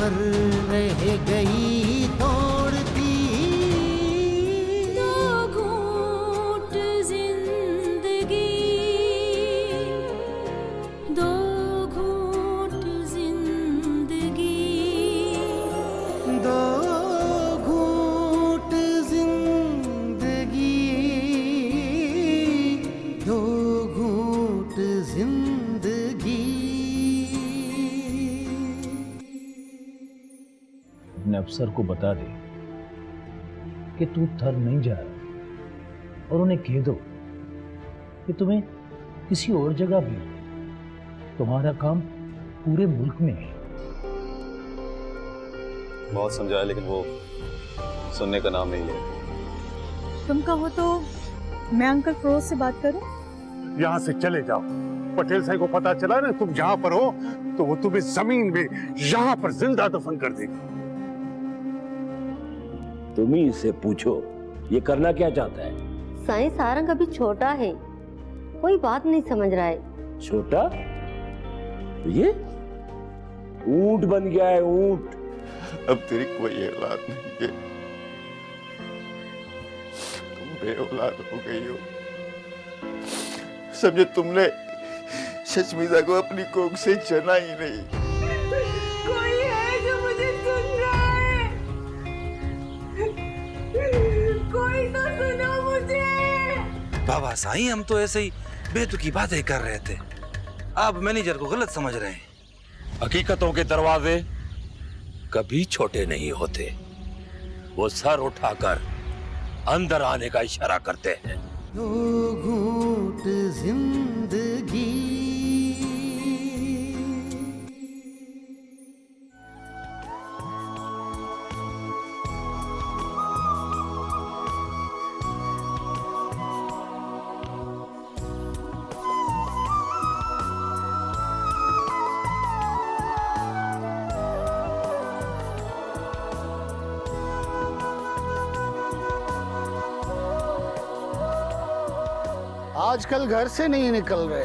पर रह गई तोड़ती। दो घूंट जिंदगी, दो घूंट जिंदगी, दो घूंट जिंदगी, दो घूंट जिंदगी। अपने अफसर को बता दे कि तू थर नहीं जा रहा, और उन्हें कह दो कि तुम्हें किसी और जगह भी तुम्हारा काम पूरे मुल्क में है। बहुत समझाया लेकिन वो सुनने का नाम नहीं ले। तुम कहो तो मैं अंकल फिरोज से बात करूं? यहाँ से चले जाओ। पटेल साहब को पता चला ना तुम यहाँ पर हो तो वो तुम्हें जमीन में यहाँ पर जिंदा दफन कर देगी। तुम ही इससे पूछो ये करना क्या चाहता है। साईं सारंग अभी छोटा है, कोई बात नहीं समझ रहा है। छोटा? ये ऊंट बन गया है, ऊंट। अब तेरी कोई औलाद नहीं है, तुम बेऔलाद हो गई हो। समझे तुमने शशमीजा को अपनी कोख से जना ही नहीं। कोई है जो मुझे सुन रहा है? कोई तो सुनो मुझे। बाबा साईं, हम तो ऐसे ही बेतुकी बातें कर रहे थे, आप मैनेजर को गलत समझ रहे हैं। हकीकतों के दरवाजे कभी छोटे नहीं होते, वो सर उठाकर अंदर आने का इशारा करते हैं। दो घूंट जिंदगी। आजकल घर से नहीं निकल रहे,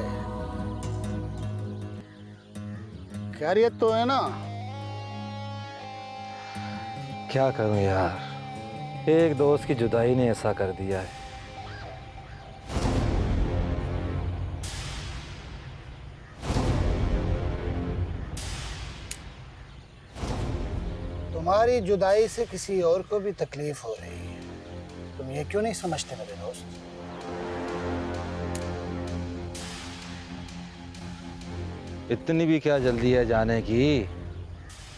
खैरियत तो है ना? क्या करूं यार, एक दोस्त की जुदाई ने ऐसा कर दिया है। तुम्हारी जुदाई से किसी और को भी तकलीफ हो रही है, तुम ये क्यों नहीं समझते मेरे दोस्त? इतनी भी क्या जल्दी है जाने की,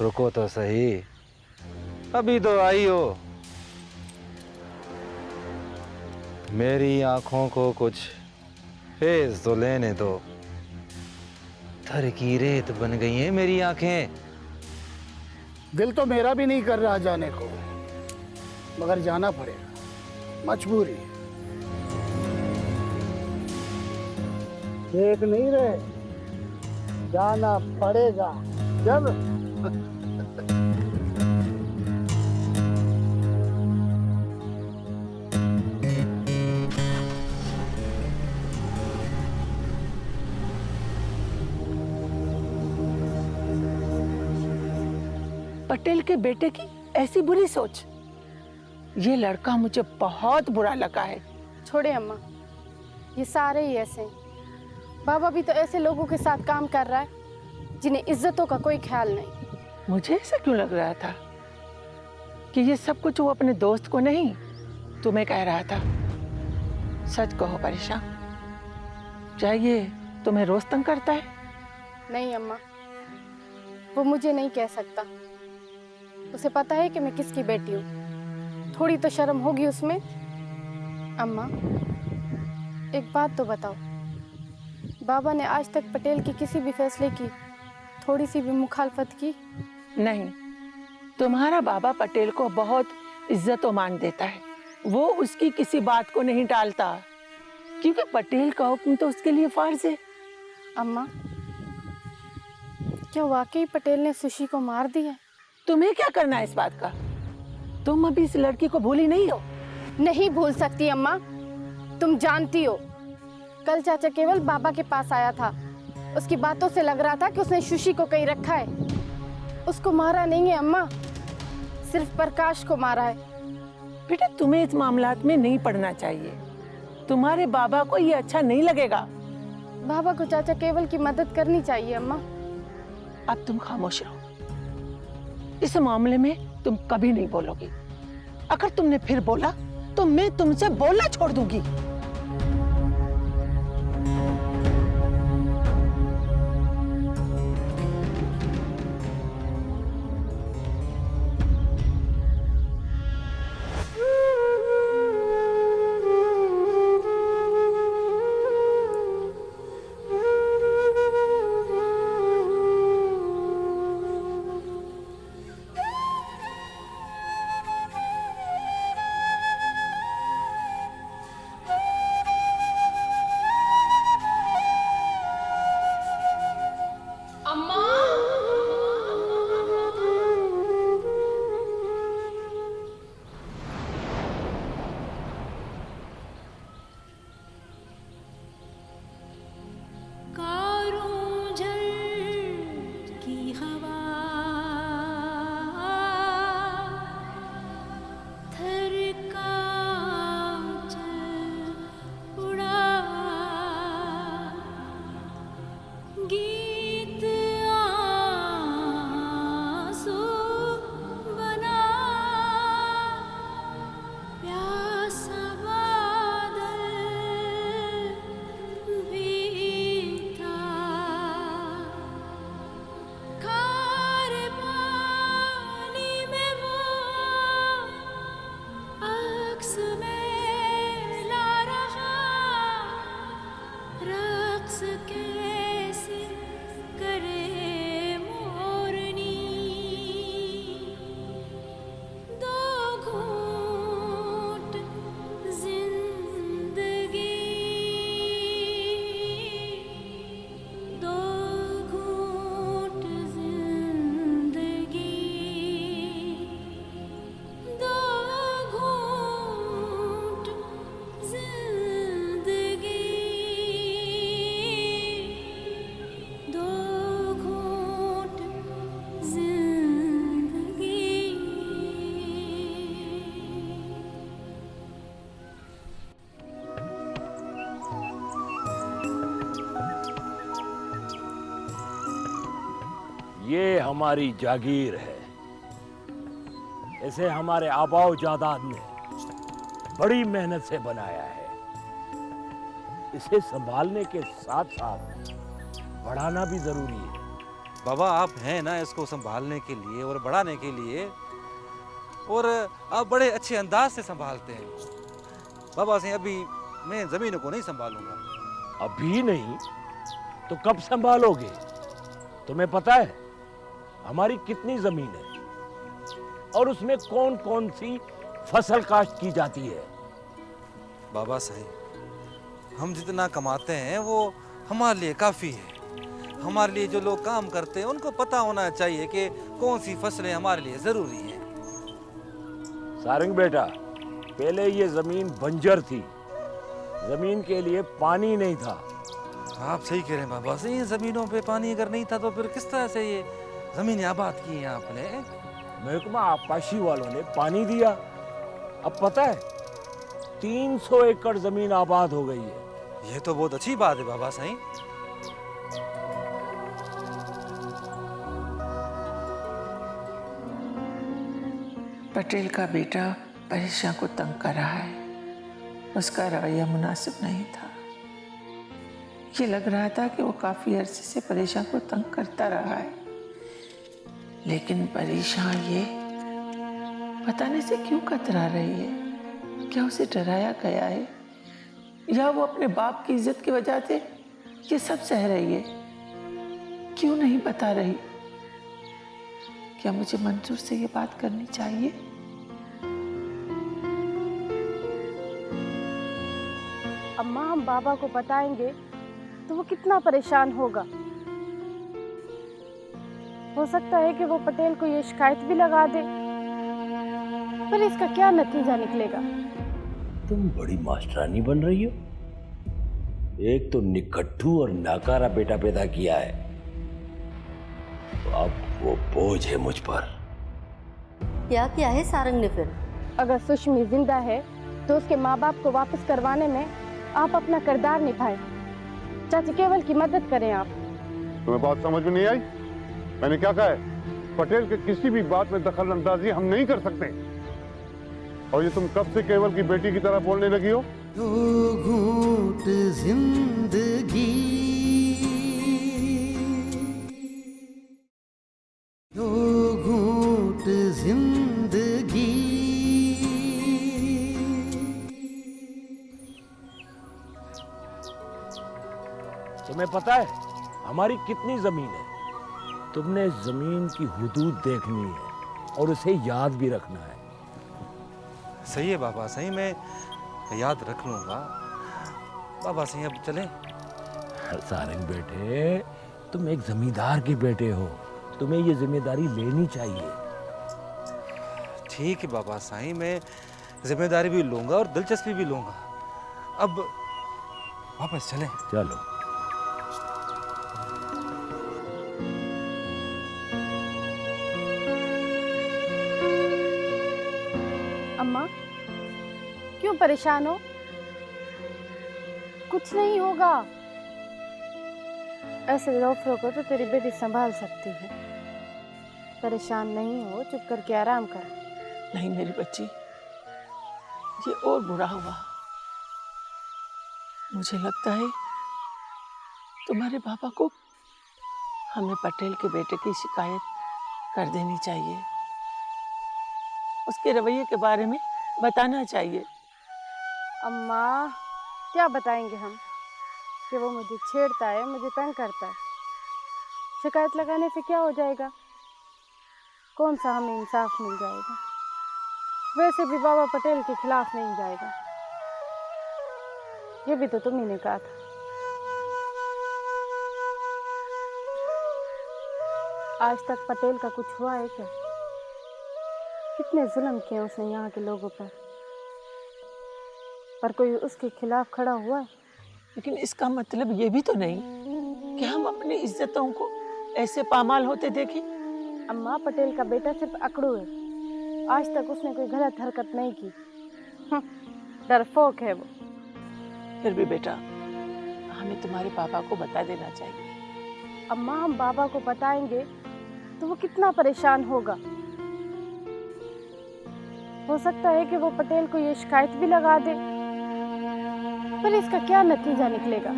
रुको तो सही, अभी तो आई हो। मेरी आंखों को कुछ फेस तो लेने दो, थर की रेत बन गई हैं मेरी आंखें। दिल तो मेरा भी नहीं कर रहा जाने को, मगर जाना पड़ेगा, मजबूरी है। देख नहीं रहे, जाना पड़ेगा। जब पटेल के बेटे की ऐसी बुरी सोच, ये लड़का मुझे बहुत बुरा लगा है। छोड़े अम्मा, ये सारे ही ऐसे हैं। बाबा भी तो ऐसे लोगों के साथ काम कर रहा है जिन्हें इज्जतों का कोई ख्याल नहीं। मुझे ऐसा क्यों लग रहा था कि ये सब कुछ वो अपने दोस्त को नहीं तुम्हें कह रहा था। सच कहो परेशान, क्या ये तुम्हें रोज तंग करता है? नहीं अम्मा, वो मुझे नहीं कह सकता। उसे पता है कि मैं किसकी बेटी हूँ, थोड़ी तो शर्म होगी उसमें। अम्मा एक बात तो बताओ, बाबा ने आज तक पटेल की किसी भी फैसले की थोड़ी सी भी मुखालफत की? नहीं, तुम्हारा बाबा पटेल को बहुत इज्जत और मान देता है, वो उसकी किसी बात को नहीं टालता, क्योंकि पटेल का हुक्म तो उसके लिए फर्ज है। अम्मा क्या वाकई पटेल ने सुशी को मार दिया? तुम्हें क्या करना है इस बात का? तुम अभी इस लड़की को भूली नहीं हो। नहीं भूल सकती अम्मा, तुम जानती हो कल चाचा केवल बाबा के पास आया था, उसकी बातों से लग रहा था कि उसने सुशी को कहीं रखा है। उसको मारा नहीं है अम्मा, सिर्फ प्रकाश को मारा है। बेटा तुम्हें इस मामलात में नहीं पड़ना चाहिए, तुम्हारे बाबा को ये अच्छा नहीं लगेगा। बाबा को चाचा केवल की मदद करनी चाहिए अम्मा। अब तुम खामोश रहो, इस मामले में तुम कभी नहीं बोलोगी। अगर तुमने फिर बोला तो मैं तुमसे बोलना छोड़ दूंगी। ये हमारी जागीर है, इसे हमारे आबाओ जादाद ने बड़ी मेहनत से बनाया है। इसे संभालने के साथ साथ बढ़ाना भी जरूरी है। बाबा आप हैं ना इसको संभालने के लिए और बढ़ाने के लिए, और आप बड़े अच्छे अंदाज से संभालते हैं। बाबा से अभी मैं जमीनों को नहीं संभालूंगा। अभी नहीं तो कब संभालोगे? तुम्हें पता है हमारी कितनी जमीन है और उसमें कौन कौन सी फसल काश्त की जाती है? बाबा साहब हम जितना कमाते हैं वो हमारे लिए काफी है। हमारे लिए जो लोग काम करते हैं उनको पता होना चाहिए कि कौन सी फसलें हमारे लिए जरूरी हैं। सारंग बेटा, पहले ये जमीन बंजर थी, जमीन के लिए पानी नहीं था। आप सही कह रहे हैं बाबा से, इन जमीनों पे पानी अगर नहीं था तो फिर किस तरह से ये जमीनें आबाद की हैं आपने? महकमा आबपाशी वालों ने पानी दिया। अब पता है 300 एकड़ जमीन आबाद हो गई है। ये तो बहुत अच्छी बात है बाबा साईं। पटेल का बेटा परेशा को तंग कर रहा है, उसका रवैया मुनासिब नहीं था। ये लग रहा था कि वो काफी अरसे से परेशा को तंग करता रहा है, लेकिन परेशा ये बताने से क्यों कतरा रही है? क्या उसे डराया गया है या वो अपने बाप की इज्जत की वजह से ये सब सह रही है? क्यों नहीं बता रही? क्या मुझे मंजूर से ये बात करनी चाहिए? अम्मा हम बाबा को बताएंगे तो वो कितना परेशान होगा। हो सकता है कि वो पटेल को ये शिकायत भी लगा दे, पर इसका क्या नतीजा निकलेगा? तुम बड़ी मास्टरानी बन रही हो। एक तो निकट्ठू और नाकारा बेटा पैदा किया है, तो अब वो बोझ है मुझ पर। क्या किया है सारंग ने फिर? अगर सुष्मी जिंदा है तो उसके माँ बाप को वापस करवाने में आप अपना किरदार निभाएं। चाचा केवल की मदद करें आप। तुम्हें बात समझ में नहीं आई? मैंने क्या कहा है? पटेल के किसी भी बात में दखल अंदाजी हम नहीं कर सकते। और ये तुम कब से केवल की बेटी की तरह बोलने लगी हो? दो घूंट जिंदगी, दो घूंट जिंदगी। तुम्हें पता है हमारी कितनी जमीन है? तुमने जमीन की हुदूद देखनी है और उसे याद भी रखना है। सही है बाबा, सही मैं याद रख लूंगा। बाबा सही, अब चलें? सारंग बेटे, तुम एक जमींदार के बेटे हो, तुम्हें ये जिम्मेदारी लेनी चाहिए। ठीक है बाबा साईं, मैं जिम्मेदारी भी लूंगा और दिलचस्पी भी लूंगा। अब वापस चलें? चलो। अम्मा, क्यों परेशान हो? कुछ नहीं होगा। ऐसे डॉक्टरों को तो तेरी बेटी संभाल सकती है। परेशान नहीं हो, चुप करके आराम कर। नहीं मेरी बच्ची, ये और बुरा हुआ। मुझे लगता है तुम्हारे पापा को हमें पटेल के बेटे की शिकायत कर देनी चाहिए। उसके रवैये के बारे में बताना चाहिए। अम्मा, क्या बताएंगे हम कि वो मुझे छेड़ता है, मुझे तंग करता है। शिकायत लगाने से क्या हो जाएगा? कौन सा हमें इंसाफ मिल जाएगा? वैसे भी बाबा पटेल के खिलाफ नहीं जाएगा। ये भी तो तुम्ही ने कहा था। आज तक पटेल का कुछ हुआ है क्या? कितने जुल्म किए उसने यहाँ के लोगों पर कोई उसके खिलाफ खड़ा हुआ है? लेकिन इसका मतलब ये भी तो नहीं कि हम अपनी इज्जतों को ऐसे पामाल होते देखें। अम्मा, पटेल का बेटा सिर्फ अकड़ू है। आज तक उसने कोई गलत हरकत नहीं की। डरपोक है वो। फिर भी बेटा, हमें तुम्हारे पापा को बता देना चाहिए। अम्मा, हम बाबा को बताएंगे तो वो कितना परेशान होगा। हो सकता है कि वो पटेल को ये शिकायत भी लगा दे, पर इसका क्या नतीजा निकलेगा?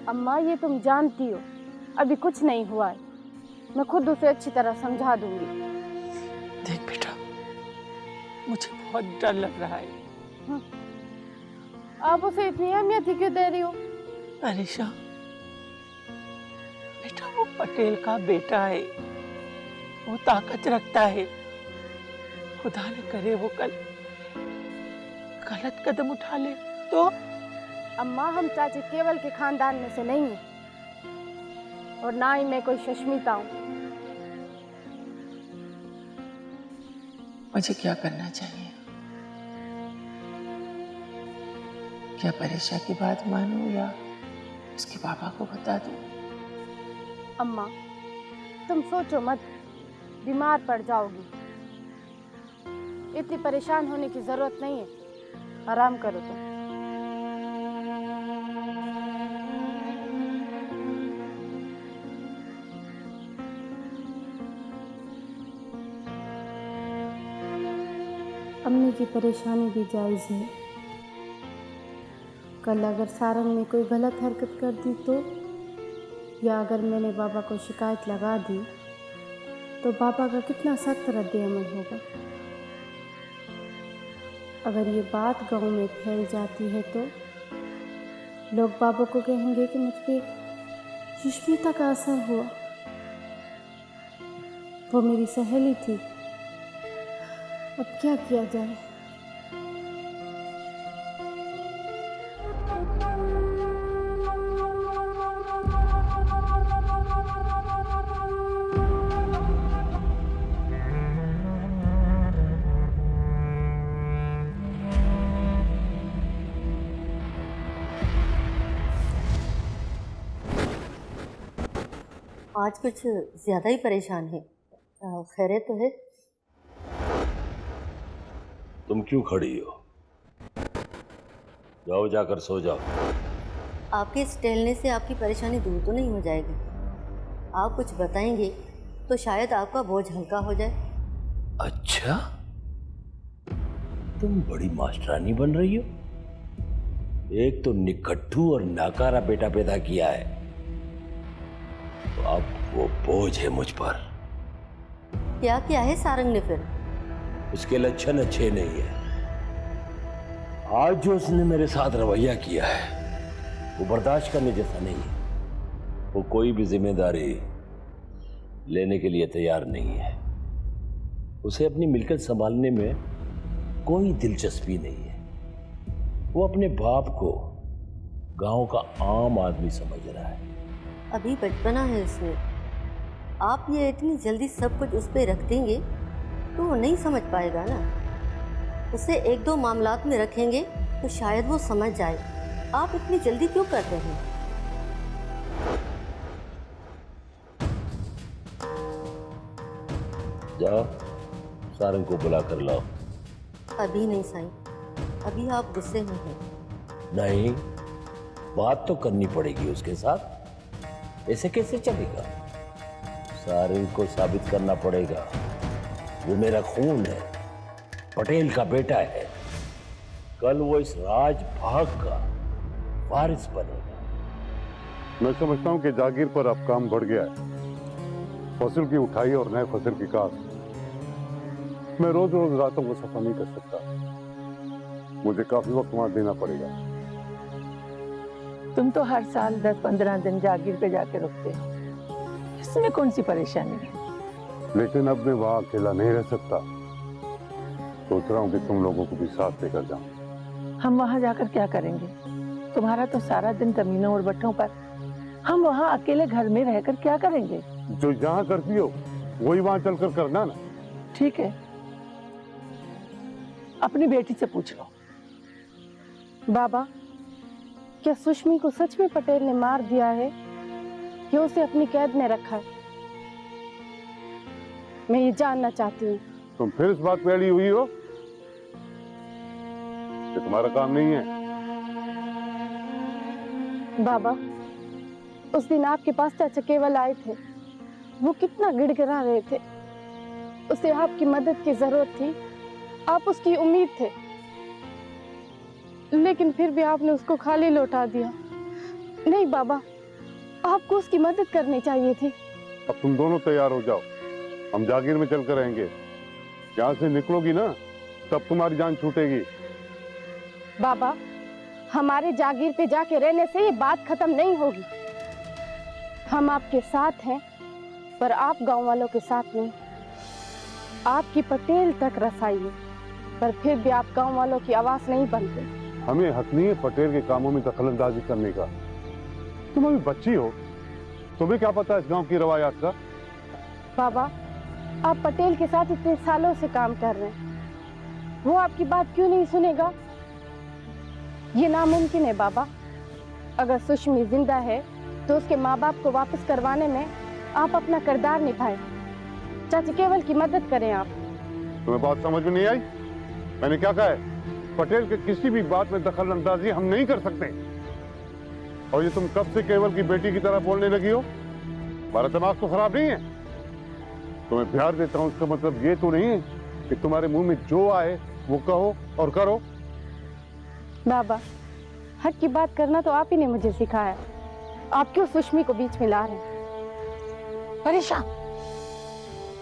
अम्मा, ये तुम जानती हो अभी कुछ नहीं हुआ है। मैं खुद उसे अच्छी तरह समझा दूंगी। देख बेटा, मुझे बहुत डर लग रहा है। आप उसे इतनी अहमियत ही क्यों दे रही हो? अरिशा, बेटा वो पटेल का बेटा है, वो ताकत रखता है। खुदा न करे वो कल गलत कदम उठा ले तो? अम्मा, हम चाची केवल के खानदान में से नहीं हैं और ना ही मैं कोई शश्मिता हूँ। मुझे क्या करना चाहिए? क्या परेशा की बात मानूं या उसके पापा को बता दूं? अम्मा, तुम सोचो मत, बीमार पड़ जाओगी। इतनी परेशान होने की जरूरत नहीं है। आराम करो तुम। अम्मी की परेशानी भी जायज़ है। कल अगर सारंग ने कोई गलत हरकत कर दी तो, या अगर मैंने बाबा को शिकायत लगा दी तो बाबा का कितना सख्त रद्द-ए-अमल होगा। अगर ये बात गांव में फैल जाती है तो लोग बाबा को कहेंगे कि मुझ पे सुष्मिता का असर हुआ। वो मेरी सहेली थी। अब क्या किया जाए? आज कुछ ज्यादा ही परेशान है। खैरियत तो है? तुम क्यों खड़ी हो? जाओ, जाकर सो जाओ। आपके इस टहलने से आपकी परेशानी दूर तो नहीं हो जाएगी। आप कुछ बताएंगे तो शायद आपका बोझ हल्का हो जाए। अच्छा, तुम बड़ी मास्टरानी बन रही हो। एक तो निकट्ठू और नाकारा बेटा पैदा किया है, तो अब वो बोझ है मुझ पर। क्या किया है सारंग ने फिर? उसके लक्षण अच्छे नहीं है। आज जो उसने मेरे साथ रवैया किया है वो बर्दाश्त करने जैसा नहीं है। वो कोई भी जिम्मेदारी लेने के लिए तैयार नहीं है। उसे अपनी मिलकत संभालने में कोई दिलचस्पी नहीं है। वो अपने बाप को गांव का आम आदमी समझ रहा है। अभी बचपना है उसमें। आप ये इतनी जल्दी सब कुछ उस पर रख देंगे तो वो नहीं समझ पाएगा ना। उसे एक दो मामलात में रखेंगे तो शायद वो समझ जाए। आप इतनी जल्दी क्यों करते हैं? जाओ, सारंग को बुला कर लाओ। अभी नहीं साईं, अभी आप गुस्से में हैं। नहीं, बात तो करनी पड़ेगी उसके साथ। ऐसे कैसे चलेगा? सारंग को साबित करना पड़ेगा वो मेरा खून है, पटेल का बेटा है। कल वो इस राज भाग का वारिस बनेगा। मैं समझता हूँ कि जागीर पर अब काम बढ़ गया है। फसल की उठाई और नए फसल की काश्त। मैं रोज रोज रातों को सफा नहीं कर सकता। मुझे काफी वक्त वहां देना पड़ेगा। तुम तो हर साल 10-15 दिन जागीर पे जाके रुकते हो, इसमें कौन सी परेशानी है? लेकिन अब मैं वहां अकेला नहीं रह सकता। सोच रहा हूँ कि तुम लोगों को भी साथ लेकर जाऊं। हम वहां जाकर क्या करेंगे? तुम्हारा तो सारा दिन जमीनों और भट्ठों पर, हम वहां अकेले घर में रहकर क्या करेंगे? जो जहाँ करती हो वही वहां चलकर करना ना। ठीक है, अपनी बेटी से पूछ लो। बाबा, क्या सुष्मी को सच में पटेल ने मार दिया है या उसे अपनी कैद में रखा है? मैं ये जानना चाहती हूँ। तुम फिर इस बात पे अड़ी हुई हो? ये तुम्हारा काम नहीं है। बाबा, उस दिन आपके पास चाचा केवल आए थे। वो कितना गिड़गिड़ा रहे थे। उसे आपकी मदद की जरूरत थी, आप उसकी उम्मीद थे, लेकिन फिर भी आपने उसको खाली लौटा दिया। नहीं बाबा, आपको उसकी मदद करनी चाहिए थी। अब तुम दोनों तैयार हो जाओ, हम जागीर में चलकर रहेंगे। यहाँ से निकलोगी ना तब तुम्हारी जान छूटेगी। बाबा, हमारे जागीर पे जाके रहने से ये बात खत्म नहीं होगी। हम आपके साथ हैं, पर आप गांव वालों के साथ नहीं। आपकी पटेल तक रसाई है, पर फिर भी आप गांव वालों की आवाज नहीं बनते। हमें हक नहीं है पटेल के कामों में दखलंदाजी करने का। तुम अभी बच्ची हो, तुम्हें क्या पता इस गांव की रवायात का? बाबा, आप पटेल के साथ इतने सालों से काम कर रहे हैं, वो आपकी बात क्यों नहीं सुनेगा? ये नामुमकिन है बाबा। अगर सुष्मी जिंदा है तो उसके माँ बाप को वापस करवाने में आप अपना किरदार निभाएं। चाचा केवल की मदद करें आप। तुम्हें बात समझ में नहीं आई? मैंने क्या कहा है? पटेल के किसी भी बात में दखल अंदाजी हम नहीं कर सकते। और ये तुम कब से केवल की बेटी की तरह बोलने लगी हो? हमारा दिमाग तो खराब नहीं है? तुम्हें प्यार देता हूँ इसका मतलब ये तो नहीं है कि तुम्हारे मुंह में जो आए वो कहो और करो। बाबा, हक की बात करना तो आप ही ने मुझे सिखाया। आप क्यों सुष्मी को बीच में ला रहे हैं? परेशान,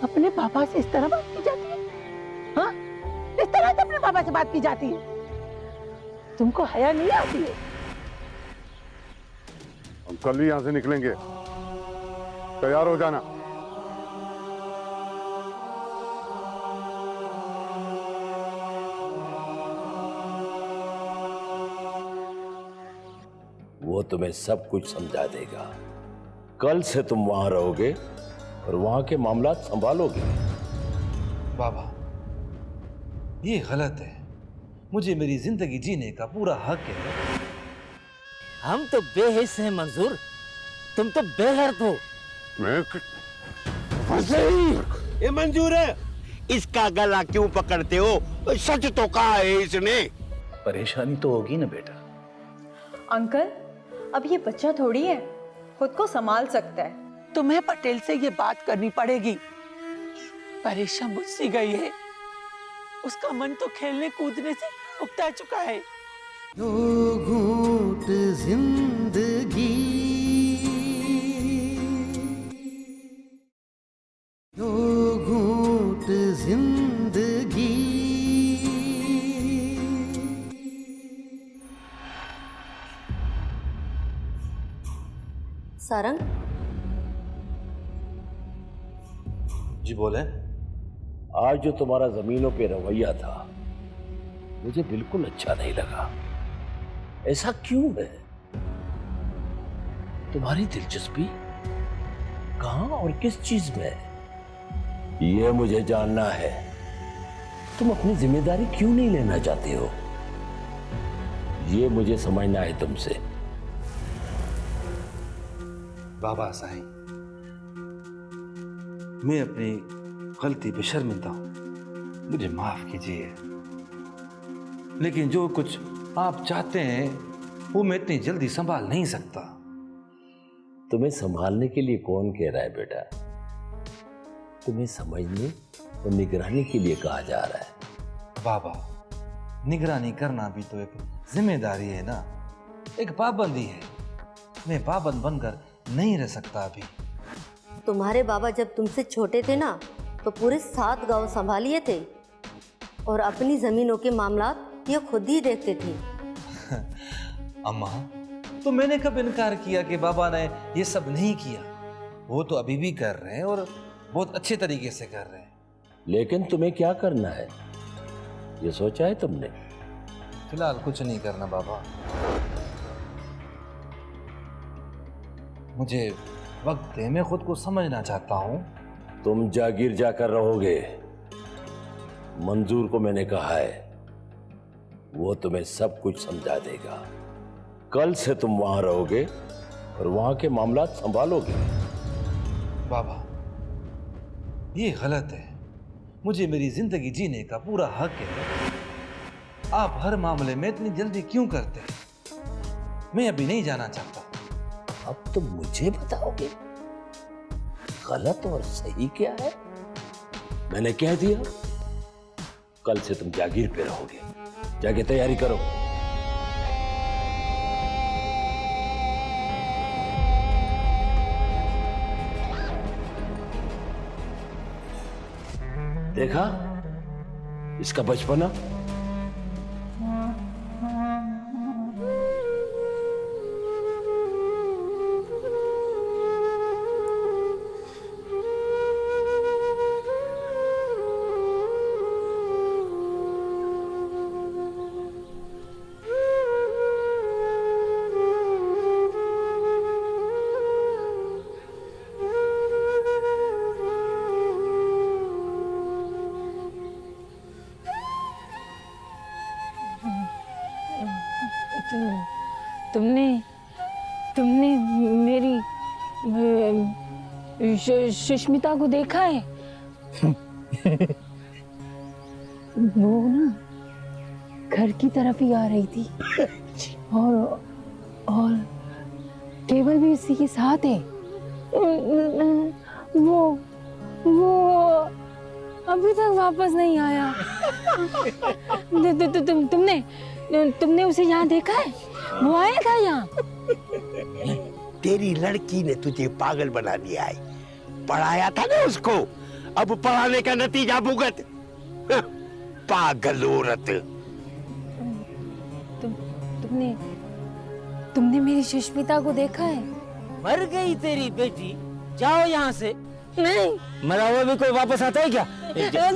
अपने पापा से इस तरह बात की जाती है? हाँ, इस तरह से अपने पापा से बात की जाती है? तुमको हया नहीं आती है? हम कल ही यहाँ से निकलेंगे, तैयार हो जाना। वो तुम्हें सब कुछ समझा देगा। कल से तुम वहां रहोगे और वहां के मामला संभालोगे। बाबा, ये गलत है। मुझे मेरी जिंदगी जीने का पूरा हक है। हम तो बेहिस हैं मंजूर, तुम तो बेगैरत हो। मैं ये मंजूर है। इसका गला क्यों पकड़ते हो? सच तो कहा है इसने। परेशानी तो होगी ना बेटा। अंकल, अब ये बच्चा थोड़ी है, खुद को संभाल सकता है। तुम्हें पटेल से ये बात करनी पड़ेगी। परेशान मुझसे गई है, उसका मन तो खेलने कूदने से उकता चुका है। दो घूंट जिंदगी, दो घूंट जिंदगी। सारंग, जी बोले। आज जो तुम्हारा जमीनों पे रवैया था मुझे बिल्कुल अच्छा नहीं लगा। ऐसा क्यों है? तुम्हारी दिलचस्पी कहां और किस चीज में है, ये मुझे जानना है। तुम अपनी जिम्मेदारी क्यों नहीं लेना चाहते हो, ये मुझे समझना है तुमसे। बाबा साईं, मैं अपनी गलती पे शर्मिंदा हूं, मुझे माफ कीजिए। लेकिन जो कुछ आप चाहते हैं वो मैं इतनी जल्दी संभाल नहीं सकता। तुम्हें संभालने के लिए कौन कह रहा है बेटा? तुम्हें समझने और निगरानी के लिए कहा जा रहा है। बाबा, निगरानी करना भी तो एक जिम्मेदारी है ना, एक पाबंदी है। मैं पाबंद बनकर नहीं रह सकता अभी। तुम्हारे बाबा जब तुमसे छोटे थे ना, तो पूरे 7 गांव संभालिए थे और अपनी जमीनों के मामलात ये खुद ही देखते थे। अम्मा, तो मैंने कब इनकार किया कि बाबा ने ये सब नहीं किया? वो तो अभी भी कर रहे हैं और बहुत अच्छे तरीके से कर रहे हैं। लेकिन तुम्हें क्या करना है, ये सोचा है तुमने? फिलहाल कुछ नहीं करना बाबा, मुझे वक्त दे, मैं खुद को समझना चाहता हूँ। तुम जागीर जाकर रहोगे। मंजूर को मैंने कहा है, वो तुम्हें सब कुछ समझा देगा। कल से तुम वहां रहोगे और वहां के मामलात संभालोगे। बाबा, ये गलत है। मुझे मेरी जिंदगी जीने का पूरा हक है। आप हर मामले में इतनी जल्दी क्यों करते हैं? मैं अभी नहीं जाना चाहता। अब तुम मुझे बताओगे गलत और सही क्या है? मैंने कह दिया, कल से तुम जागीर पे रहोगे। जाके तैयारी करो। देखा इसका बचपना? तुमने मेरी सुष्मिता को देखा है? वो ना घर की तरफ ही आ रही थी और केवल भी उसी के साथ है। वो अभी तक वापस नहीं आया। तुमने उसे यहाँ देखा है? वो आया था यहाँ? तेरी लड़की ने तुझे पागल बना दिया है। पढ़ाया था ना उसको, अब पढ़ाने का नतीजा भुगत। पागल औरत। तुमने मेरी सुष्मिता को देखा है? मर गई तेरी बेटी, जाओ यहाँ से। नहीं, मरा हुआ भी कोई वापस आता है क्या? जाओ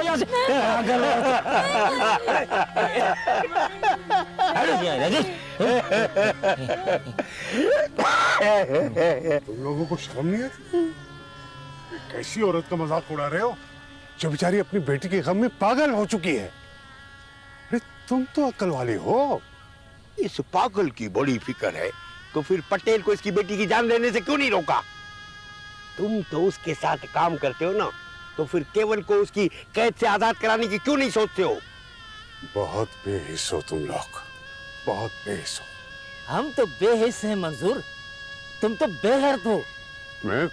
यहाँ से। तुम लोगों को शर्म नहीं आती? कैसी औरत का मजाक उड़ा रहे हो जो बेचारी अपनी बेटी के गम में पागल हो चुकी है। अरे तुम तो अक्ल वाली हो। इस पागल की बड़ी फिक्र है तो फिर पटेल को इसकी बेटी की जान लेने से क्यों नहीं रोका? तुम तो उसके साथ काम करते हो ना, तो फिर केवल को उसकी कैद से आजाद कराने की क्यों नहीं सोचते हो? बहुत बेहिस हो तुम लोग, बहुत बेहिस हो। हम तो बेहिस हैं मंजूर, तुम तो बेहर्द हो। मैं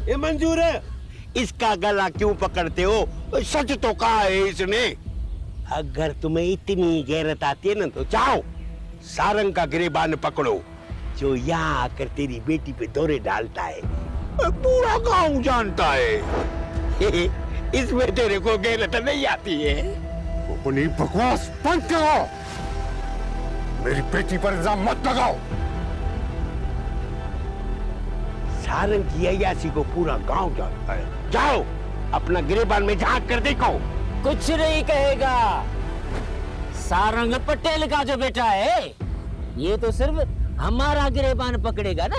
ये मंजूर है, इसका गला क्यों पकड़ते हो? सच तो कहा है इसने। अगर तुम्हें इतनी गैरत आती है ना, तो जाओ सारंग का गिरेबान पकड़ो, जो यहाँ आकर तेरी बेटी पे दौरे डालता है। पूरा गांव जानता है। इसमें तेरे को गैरत नहीं आती है। अपनी बकवास बंद करो, मेरी बेटी पर इल्जाम मत लगाओ। सारंग की अय्यासी को पूरा गांव जानता है। जाओ अपना गिरेबान में झांक कर देखो। कुछ नहीं कहेगा, सारंग पटेल का जो बेटा है, ये तो सिर्फ हमारा गिरेबान पकड़ेगा ना।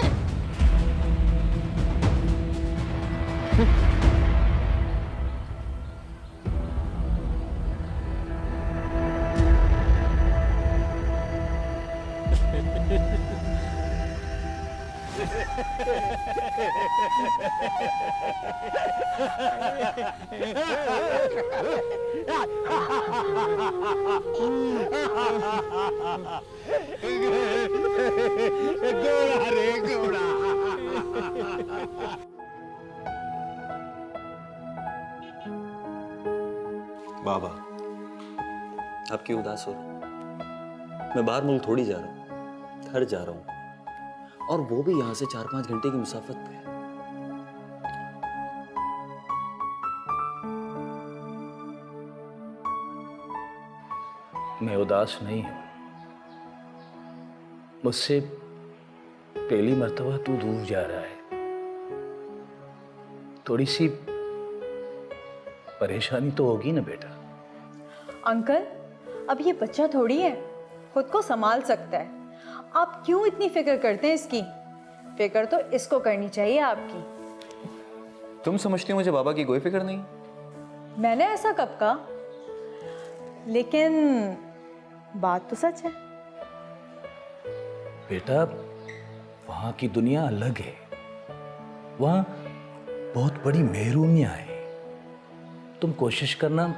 घोड़ा रे घोड़ा। बाबा, आप क्यों उदास हो? मैं बाहर मुल्क थोड़ी जा रहा हूँ, घर जा रहा हूँ, और वो भी यहाँ से 4-5 घंटे की मुसाफत पे। मैं उदास नहीं हूं। मुझसे पहली मर्तबा तू दूर जा रहा है, थोड़ी सी परेशानी तो होगी ना बेटा। अंकल, अब ये बच्चा थोड़ी है, खुद को संभाल सकता है। आप क्यों इतनी फिक्र करते हैं इसकी? फिक्र तो इसको करनी चाहिए आपकी। तुम समझती हो मुझे बाबा की कोई फिक्र नहीं? मैंने ऐसा कब कहा? लेकिन बात तो सच है। बेटा, वहां की दुनिया अलग है, वहां बहुत बड़ी महरूमियां हैं। तुम कोशिश करना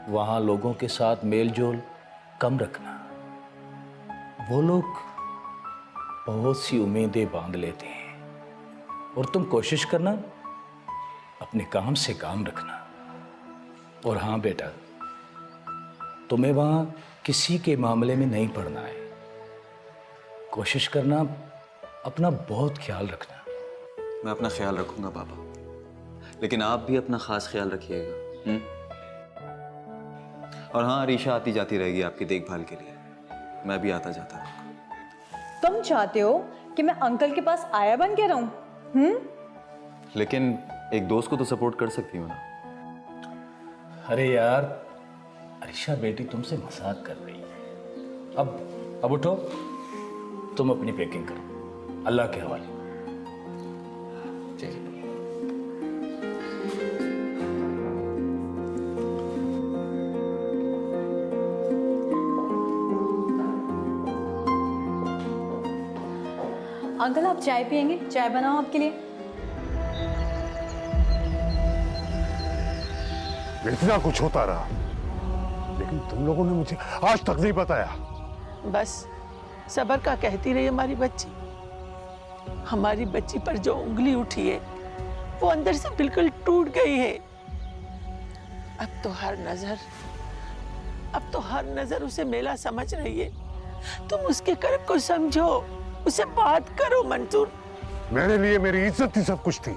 वहां लोगों के साथ मेल जोल कम रखना। वो लोग बहुत सी उम्मीदें बांध लेते हैं, और तुम कोशिश करना अपने काम से काम रखना। और हाँ बेटा, तुम्हें वहां किसी के मामले में नहीं पड़ना है। कोशिश करना अपना बहुत ख्याल रखना। मैं अपना ख्याल रखूंगा बाबा, लेकिन आप भी अपना खास ख्याल रखिएगा। और हाँ, अरीशा आती जाती रहेगी आपकी देखभाल के लिए, मैं भी आता जाता रहूंगा। तुम चाहते हो कि मैं अंकल के पास आया बन के रहूं? लेकिन एक दोस्त को तो सपोर्ट कर सकती हूँ ना। अरे यार, अरीशा बेटी तुमसे मजाक कर रही है। अब उठो, तुम अपनी पैकिंग करो, अल्लाह के हवाले। अंकल, आप चाय पियेंगे? चाय बनाओ आपके लिए। इतना कुछ होता रहा, लेकिन तुम लोगों ने मुझे आज तक नहीं बताया। बस सबर का कहती रही हमारी बच्ची। हमारी बच्ची पर जो उंगली उठी है, वो अंदर से बिल्कुल टूट गई है। अब तो हर नजर उसे मेला समझ रही है। तुम उसके कर्म को समझो, उसे बात करो मंजूर। मेरे लिए मेरी इज्जत ही सब कुछ थी।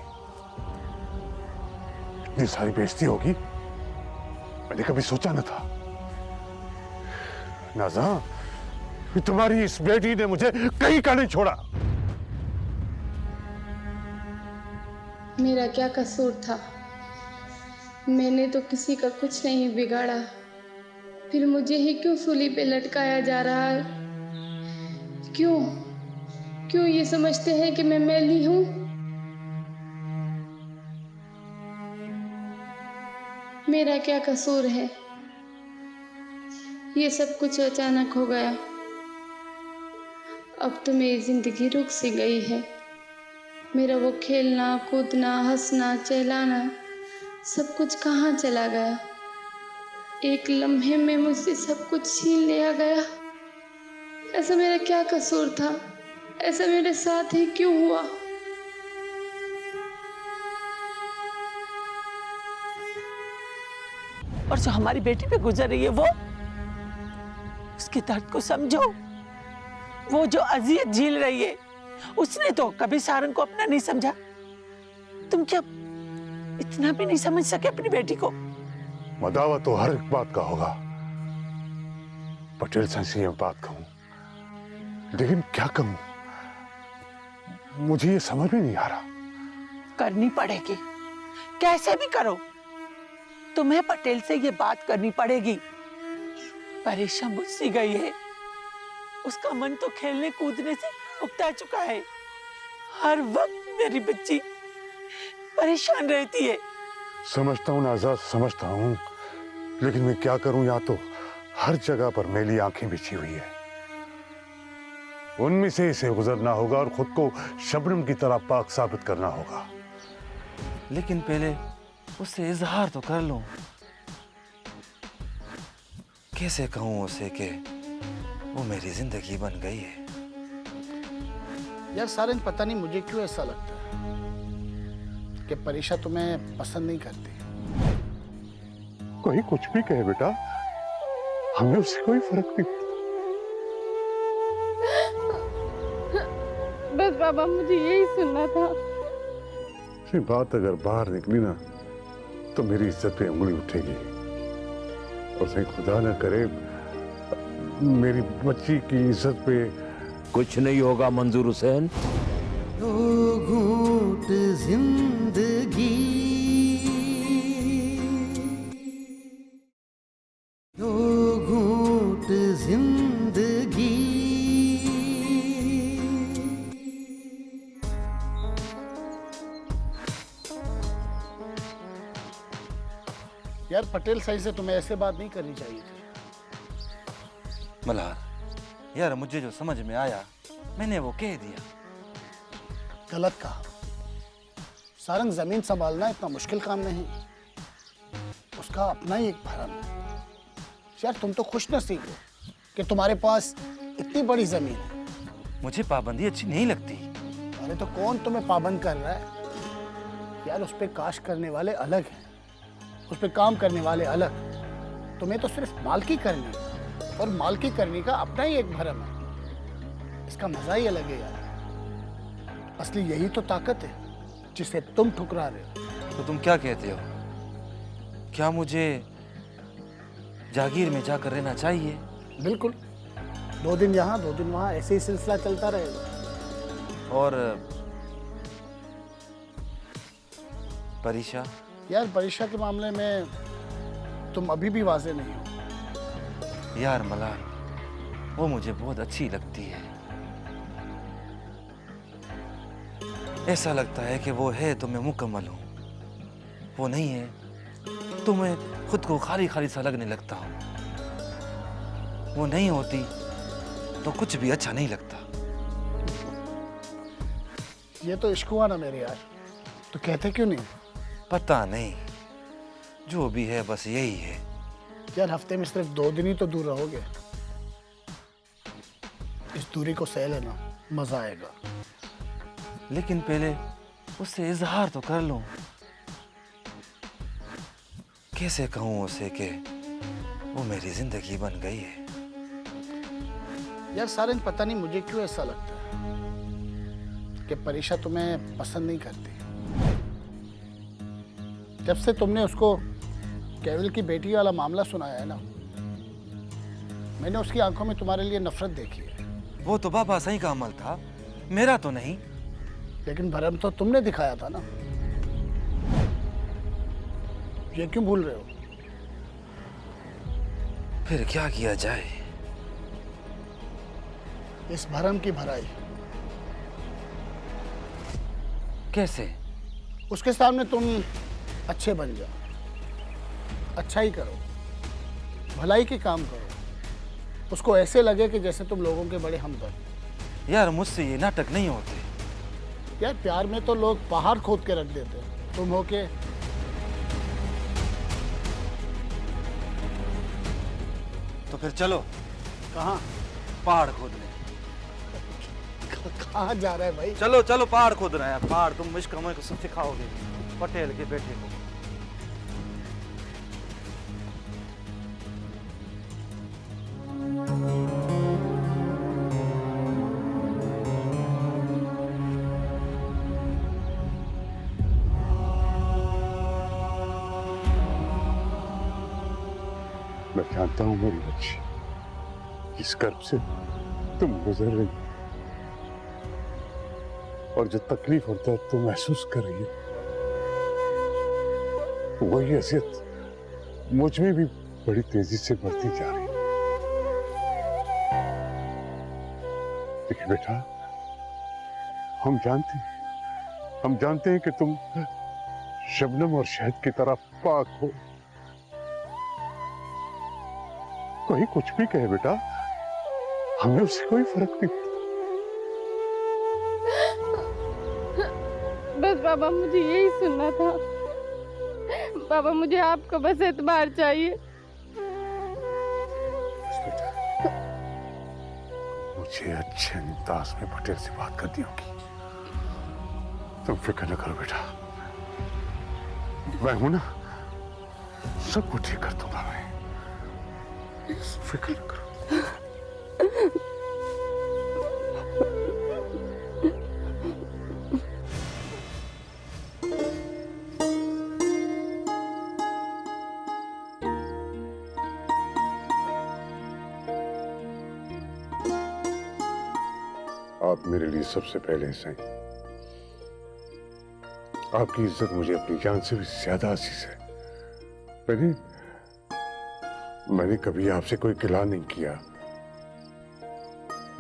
इतनी सारी बेइज्जती होगी मैंने कभी सोचा न था। नाज़ा, तुम्हारी इस बेटी ने मुझे कहीं का नहीं छोड़ा। मेरा क्या कसूर था? मैंने तो किसी का कुछ नहीं बिगाड़ा, फिर मुझे ही क्यों सूली पे लटकाया जा रहा है? क्यों ये समझते हैं कि मैं मैली हूं? मेरा क्या कसूर है? ये सब कुछ अचानक हो गया। अब तो मेरी जिंदगी रुक सी गई है। मेरा वो खेलना कूदना हंसना चिल्लाना सब कुछ कहाँ चला गया? एक लम्हे में मुझसे सब कुछ छीन लिया गया। ऐसा मेरा क्या कसूर था? ऐसा मेरे साथ ही क्यों हुआ? और जो हमारी बेटी पे गुजर रही है वो, उसके दर्द को समझो। वो जो अजियत झेल रही है, उसने तो कभी सारंग को अपना नहीं समझा। तुम क्या इतना भी नहीं समझ सके अपनी बेटी को? मदावा तो हर एक बात का होगा। पटेल से ये बात कहूं, लेकिन क्या कहूं, मुझे ये समझ में नहीं आ रहा। करनी पड़ेगी, कैसे भी करो, तुम्हें पटेल से ये बात करनी पड़ेगी। परेशान मुझसे गई है, उसका मन तो खेलने कूदने से उकता चुका है। हर वक्त मेरी बच्ची परेशान रहती है। समझता हूँ नाज़ा, समझता हूँ, लेकिन मैं क्या करूं? यहाँ तो हर जगह पर मेरी आंखें बिछी हुई है। उनमें से इसे गुजरना होगा और खुद को शबनम की तरह पाक साबित करना होगा। लेकिन पहले उससे इजहार तो कर लूं। कैसे कहूं उसे कि वो मेरी जिंदगी बन गई है? यार सारंग, पता नहीं मुझे क्यों ऐसा लगता है कि परीक्षा तुम्हें पसंद नहीं करती। कोई कुछ भी कहे बेटा, हमें उससे कोई फर्क नहीं पड़ता। बस बाबा, मुझे यही सुनना था। ये बात अगर बाहर निकली ना तो मेरी इज्जत पे उंगली उठेगी, और सही खुदा न करे मेरी बच्ची की इज्जत पे। कुछ नहीं होगा मंजूर हुसैन। दो घूंट जिंदगी, दो घूंट जिंदगी। यार पटेल सही से तुम्हें ऐसे बात नहीं करनी चाहिए थी। मल्हार, यार मुझे जो समझ में आया मैंने वो कह दिया। गलत कहा। सारंग, जमीन संभालना इतना मुश्किल काम नहीं, उसका अपना ही एक भरम है। यार तुम तो खुश नसीब हो कि तुम्हारे पास इतनी बड़ी जमीन है। मुझे पाबंदी अच्छी नहीं लगती। अरे तो कौन तुम्हें पाबंद कर रहा है? यार उस पे काश करने वाले अलग हैं, उस पे काम करने वाले अलग। तुम्हें तो सिर्फ मालकी करनी है, और मालकी करने का अपना ही एक भरम है। इसका मजा ही अलग है यार। असली यही तो ताकत है जिसे तुम ठुकरा रहे हो। तो तुम क्या कहते हो? क्या मुझे जागीर में जाकर रहना चाहिए? बिल्कुल, 2 दिन यहाँ 2 दिन वहाँ, ऐसे ही सिलसिला चलता रहेगा। और परीक्षा? यार परीक्षा के मामले में तुम अभी भी वाजे नहीं हो। यार मल्हार, वो मुझे बहुत अच्छी लगती है। ऐसा लगता है कि वो है तो मैं मुकम्मल हूँ, वो नहीं है तो मैं खुद को खाली खाली सा लगने लगता हूँ। वो नहीं होती तो कुछ भी अच्छा नहीं लगता। ये तो इश्क हुआ ना मेरे यार, तो कहते क्यों नहीं? पता नहीं, जो भी है बस यही है। यार हफ्ते में सिर्फ 2 दिन ही तो दूर रहोगे, इस दूरी को सह लेना, मजा आएगा। लेकिन पहले उससे इजहार तो कर लूं। कैसे कहूं उसे कि वो मेरी जिंदगी बन गई है? यार सारंग, पता नहीं मुझे क्यों ऐसा लगता है कि परीक्षा तुम्हें पसंद नहीं करती। जब से तुमने उसको केवल की बेटी वाला मामला सुनाया है ना, मैंने उसकी आंखों में तुम्हारे लिए नफरत देखी है। वो तो बाबा सही का अमल था, मेरा तो नहीं। लेकिन भरम तो तुमने दिखाया था ना, ये क्यों भूल रहे हो? फिर क्या किया जाए? इस भरम की भराई कैसे? उसके सामने तुम अच्छे बन जाओ, अच्छा ही करो, भलाई के काम करो, उसको ऐसे लगे कि जैसे तुम लोगों के बड़े हमदर्द। यार मुझसे ये नाटक नहीं होते। यार प्यार में तो लोग पहाड़ खोद के रख देते हैं, तुम हो के तो फिर चलो कहाँ पहाड़ खोदने। कहाँ जा रहा है भाई? चलो चलो पहाड़ खोद रहे हैं। पहाड़ तुम इश्क हमें सब सिखाओगे पटेल के बेटे को। मैं जानता हूं मेरी बच्ची, जिस कर्ब से तुम गुजर रही हो और जो तकलीफ और दर्द तुम महसूस कर रही है, वही अज़ियत मुझ में भी बड़ी तेजी से बढ़ती जा रही है। देखिए बेटा, हम जानते हैं कि तुम शबनम और शहद की तरह पाक हो। कोई कुछ भी कहे बेटा, हमें उससे कोई फर्क नहीं पड़ता। बस पापा मुझे यही सुनना था। पापा मुझे आपका बस एतबार चाहिए। मुझे अच्छे अंदाज में पटेल से बात करनी होगी। तुम फिक्र न करो बेटा, मैं हूं ना, सब कुछ ठीक कर दूंगा। मैं फिक्र न करो। आप मेरे लिए सबसे पहले हैं। आपकी इज्जत मुझे अपनी जान से भी ज्यादा अजीज है। मैंने कभी आपसे कोई गिला नहीं किया,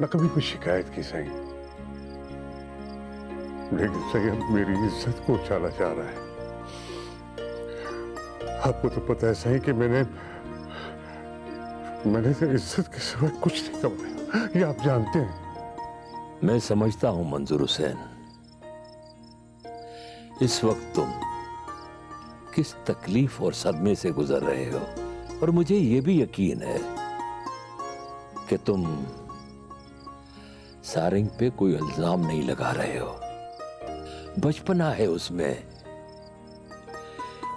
न कभी कोई शिकायत की सही, लेकिन सही अब मेरी इज्जत को उछाला जा रहा है। आपको तो पता है सही कि मैंने तो इज्जत के सिवा कुछ नहीं कमाया, ये आप जानते हैं। मैं समझता हूं मंजूर हुसैन, इस वक्त तुम किस तकलीफ और सदमे से गुजर रहे हो, और मुझे यह भी यकीन है कि तुम सारंग पे कोई इल्जाम नहीं लगा रहे हो। बचपना है उसमें,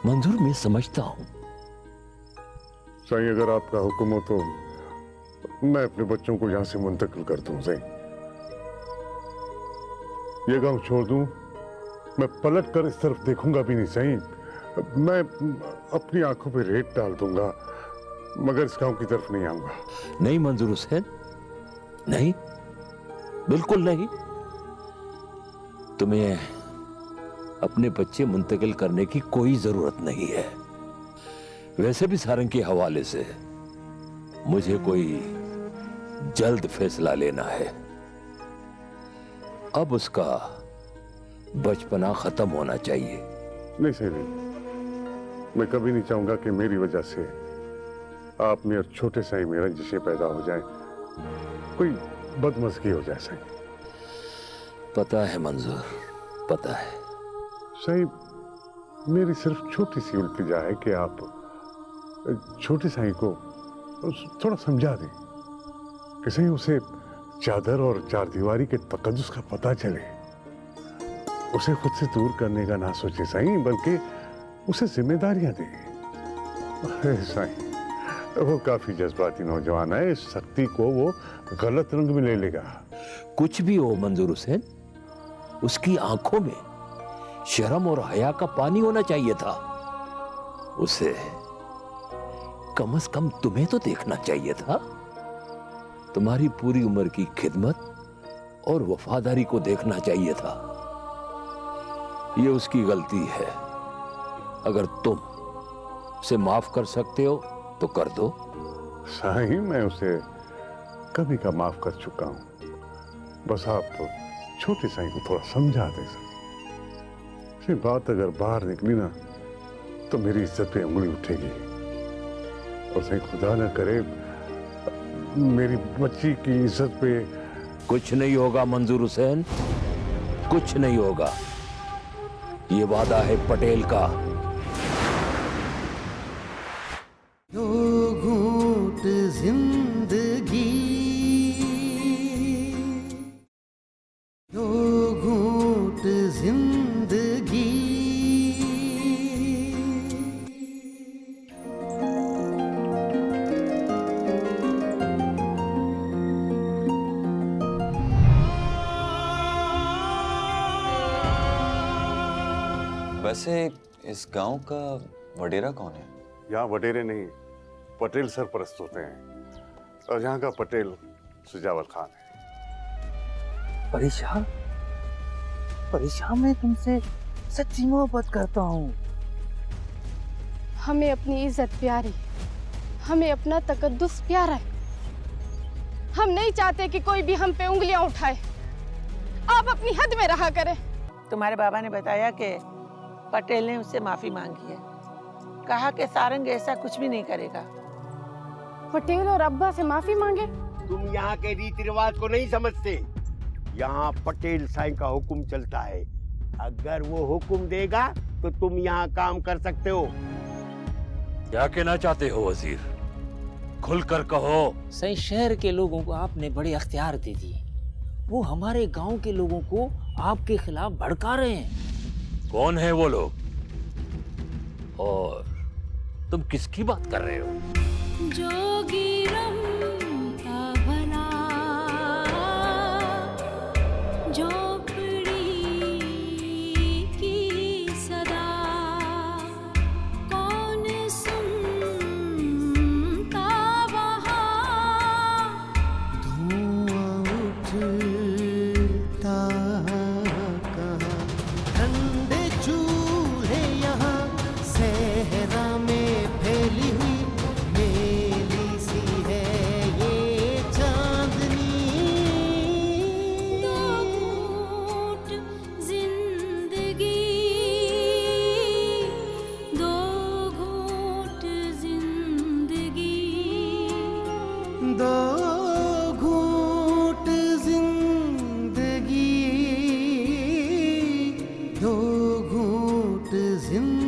मंजूर मैं समझता हूं। साईं, अगर आपका हुक्म हो तो मैं अपने बच्चों को यहां से मुंतकिल कर दूं। साईं, ये गांव छोड़ दूं, मैं पलट कर इस तरफ देखूंगा भी नहीं। साईं, मैं अपनी आंखों पे रेत डाल दूंगा, मगर इस गांव की तरफ नहीं आऊंगा। नहीं मंजूर हुसैन, नहीं, बिल्कुल नहीं। तुम्हें अपने बच्चे मुंतकिल करने की कोई जरूरत नहीं है। वैसे भी सारंग के हवाले से मुझे कोई जल्द फैसला लेना है। अब उसका बचपना खत्म होना चाहिए। नहीं सही नहीं, मैं कभी नहीं चाहूंगा कि मेरी वजह से आप में और छोटे साईं में रंजिशें पैदा हो जाए, कोई बदमज़गी हो जाए। साईं, पता है मंजूर, पता है। साईं, मेरी सिर्फ छोटी सी इल्तिजा है कि आप छोटे साईं को थोड़ा समझा दें कि सही उसे चादर और चारदीवारी के तकद्दुस का पता चले। उसे खुद से दूर करने का ना सोचे साईं, बल्कि उसे जिम्मेदारियां दें। अरे साईं, वो काफी जज्बाती नौजवान है, इस सख्ती को वो गलत रंग में ले लेगा। कुछ भी हो मंजूर हुसैन, उसकी आंखों में शर्म और हया का पानी होना चाहिए था। उसे कम से कम तुम्हें तो देखना चाहिए था। तुम्हारी पूरी उम्र की खिदमत और वफादारी को देखना चाहिए था। यह उसकी गलती है। अगर तुम उसे माफ कर सकते हो तो कर दो। साईं, मैं उसे कभी का माफ कर चुका हूं। बस आप छोटे साईं को थोड़ा समझा दें। ये बात अगर बाहर निकली ना तो मेरी इज्जत पे उंगली उठेगी, और सही खुदा न करे मेरी बच्ची की इज्जत पे। कुछ नहीं होगा मंजूर हुसैन, कुछ नहीं होगा। ये वादा है पटेल का। दो घूंट जिंदगी, दो घूंट जिंदगी। वैसे इस गांव का वडेरा कौन है? यहाँ वडेरे नहीं, पटेल सरपरस्त होते हैं और यहाँ का पटेल सुजावल खान है। परेशान परेशान, मैं तुमसे सच्ची मोहब्बत करता हूँ। हमें अपनी इज्जत प्यारी, हमें अपना तकद्दुस प्यारा है। हम नहीं चाहते कि कोई भी हम पे उंगलियां उठाए। आप अपनी हद में रहा करें। तुम्हारे बाबा ने बताया कि पटेल ने उससे माफी मांगी है, कहा कि सारंग ऐसा कुछ भी नहीं करेगा। पटेल और अब्बा से माफी मांगे? तुम यहाँ के रीति रिवाज को नहीं समझते। यहाँ पटेल साईं का हुक्म चलता है। अगर वो हुक्म देगा तो तुम यहाँ काम कर सकते हो। क्या कहना चाहते हो वजीर? खुलकर कहो। सही शहर के लोगों को आपने बड़े अख्तियार दे दिए। वो हमारे गांव के लोगों को आपके खिलाफ भड़का रहे हैं। कौन है वो लोग और तुम किसकी बात कर रहे हो? जोगी रमता भला, झोपड़ी की सदा, कौन सुनता वहाँ? धुआं उठता कहाँ, ठंडे चूल्हे यहाँ सहरा में फैली हुई मेली सी है ये चांदनी। दो घूंट जिंदगी, दो घूंट जिंदगी। दो घूंट जिंदगी, दो घूंट जिंदगी।